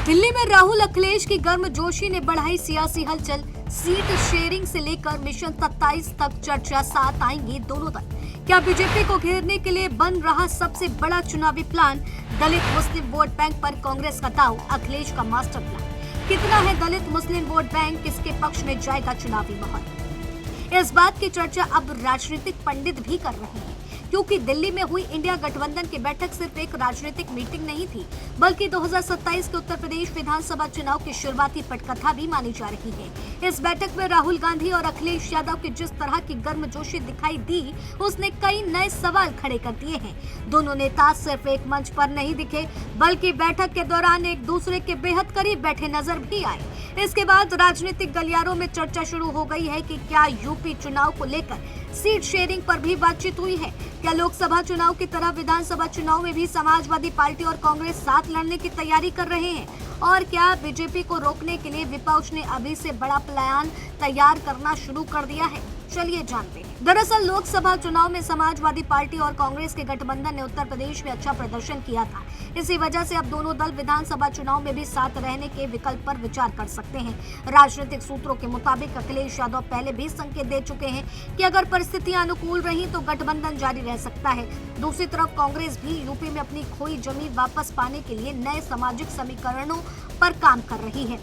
दिल्ली में राहुल अखिलेश की गर्मजोशी ने बढ़ाई सियासी हलचल। सीट शेयरिंग से लेकर मिशन 27 तक चर्चा, साथ आएंगे दोनों दल। क्या बीजेपी को घेरने के लिए बन रहा सबसे बड़ा चुनावी प्लान? दलित मुस्लिम वोट बैंक पर कांग्रेस का दांव, अखिलेश का मास्टर प्लान। कितना है दलित मुस्लिम वोट बैंक, किसके पक्ष में जाएगा चुनावी माहौल? इस बात की चर्चा अब राजनीतिक पंडित भी कर रहे हैं, क्योंकि दिल्ली में हुई इंडिया गठबंधन की बैठक सिर्फ एक राजनीतिक मीटिंग नहीं थी, बल्कि 2027 के उत्तर प्रदेश विधानसभा चुनाव की शुरुआती पटकथा भी मानी जा रही है। इस बैठक में राहुल गांधी और अखिलेश यादव की जिस तरह की गर्मजोशी दिखाई दी, उसने कई नए सवाल खड़े कर दिए हैं। दोनों नेता सिर्फ एक मंच पर नहीं दिखे, बल्कि बैठक के दौरान एक दूसरे के बेहद करीब बैठे नजर भी आए। इसके बाद राजनीतिक गलियारों में चर्चा शुरू हो गई है कि क्या यूपी चुनाव को लेकर सीट शेयरिंग पर भी बातचीत हुई है? क्या लोकसभा चुनाव की तरह विधानसभा चुनाव में भी समाजवादी पार्टी और कांग्रेस साथ लड़ने की तैयारी कर रहे हैं? और क्या बीजेपी को रोकने के लिए विपक्ष ने अभी से बड़ा प्लान तैयार करना शुरू कर दिया है? चलिए जानते हैं। दरअसल लोकसभा चुनाव में समाजवादी पार्टी और कांग्रेस के गठबंधन ने उत्तर प्रदेश में अच्छा प्रदर्शन किया था। इसी वजह से अब दोनों दल विधानसभा चुनाव में भी साथ रहने के विकल्प पर विचार कर सकते हैं। राजनीतिक सूत्रों के मुताबिक अखिलेश यादव पहले भी संकेत दे चुके हैं कि अगर परिस्थितियां अनुकूल रही तो गठबंधन जारी रह सकता है। दूसरी तरफ कांग्रेस भी यूपी में अपनी खोई जमीन वापस पाने के लिए नए सामाजिक समीकरणों पर काम कर रही है।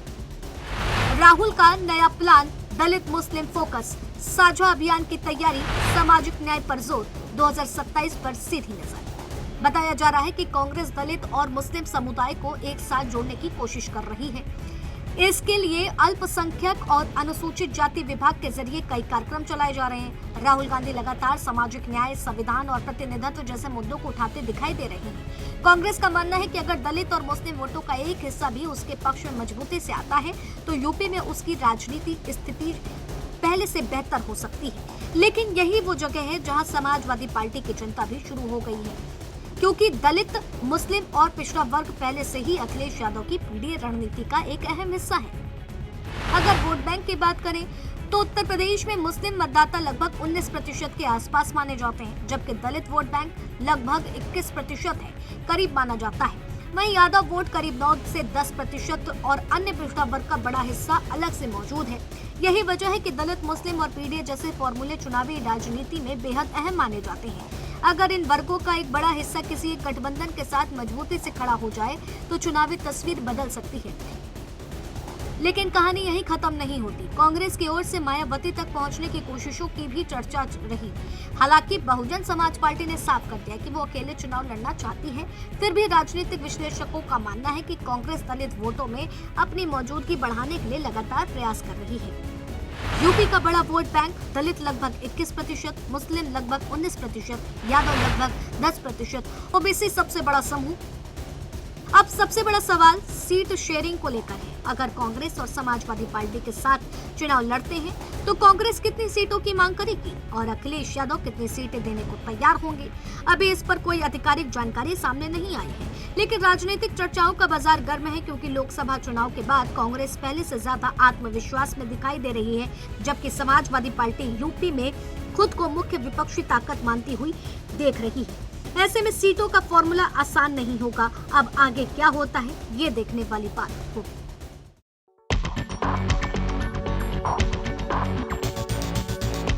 राहुल का नया प्लान, दलित मुस्लिम फोकस, साझा अभियान की तैयारी, सामाजिक न्याय पर जोर, 2027 पर सीधी नजर। बताया जा रहा है कि कांग्रेस दलित और मुस्लिम समुदाय को एक साथ जोड़ने की कोशिश कर रही है। इसके लिए अल्पसंख्यक और अनुसूचित जाति विभाग के जरिए कई कार्यक्रम चलाए जा रहे हैं। राहुल गांधी लगातार सामाजिक न्याय, संविधान और प्रतिनिधित्व जैसे मुद्दों को उठाते दिखाई दे रहे हैं। कांग्रेस का मानना है कि अगर दलित और मुस्लिम वोटों का एक हिस्सा भी उसके पक्ष में मजबूती से आता है तो यूपी में उसकी राजनीतिक स्थिति पहले से बेहतर हो सकती है। लेकिन यही वो जगह है जहां समाजवादी पार्टी की चिंता भी शुरू हो गई है, क्योंकि दलित, मुस्लिम और पिछड़ा वर्ग पहले से ही अखिलेश यादव की पीढ़ी रणनीति का एक अहम हिस्सा है। अगर वोट बैंक की बात करें तो उत्तर प्रदेश में मुस्लिम मतदाता लगभग 19% के आसपास माने जाते हैं, जबकि दलित वोट बैंक लगभग 21% है, करीब माना जाता है। वहीं यादव वोट करीब 9 से 10% और अन्य पिछड़ा वर्ग का बड़ा हिस्सा अलग से मौजूद है। यही वजह है कि दलित, मुस्लिम और पीढ़ी जैसे फॉर्मूले चुनावी राजनीति में बेहद अहम माने जाते हैं। अगर इन वर्गों का एक बड़ा हिस्सा किसी एक गठबंधन के साथ मजबूती से खड़ा हो जाए तो चुनावी तस्वीर बदल सकती है। लेकिन कहानी यहीं खत्म नहीं होती। कांग्रेस की ओर से मायावती तक पहुंचने की कोशिशों की भी चर्चा रही। हालांकि बहुजन समाज पार्टी ने साफ कर दिया कि वो अकेले चुनाव लड़ना चाहती है। फिर भी राजनीतिक विश्लेषकों का मानना है कि कांग्रेस दलित वोटों में अपनी मौजूदगी बढ़ाने के लिए लगातार प्रयास कर रही है। यूपी का बड़ा वोट बैंक, दलित लगभग 21%, मुस्लिम लगभग 19%, यादव लगभग 10%, ओबीसी सबसे बड़ा समूह। अब सबसे बड़ा सवाल सीट शेयरिंग को लेकर है। अगर कांग्रेस और समाजवादी पार्टी के साथ चुनाव लड़ते हैं तो कांग्रेस कितनी सीटों की मांग करेगी और अखिलेश यादव कितनी सीटें देने को तैयार होंगे? अभी इस पर कोई आधिकारिक जानकारी सामने नहीं आई है, लेकिन राजनीतिक चर्चाओं का बाजार गर्म है, क्योंकि लोकसभा चुनाव के बाद कांग्रेस पहले से ज्यादा आत्मविश्वास में दिखाई दे रही है, जबकि समाजवादी पार्टी यूपी में खुद को मुख्य विपक्षी ताकत मानती हुई देख रही है। ऐसे में सीटों का फॉर्मूला आसान नहीं होगा। अब आगे क्या होता है ये देखने वाली बात होगी।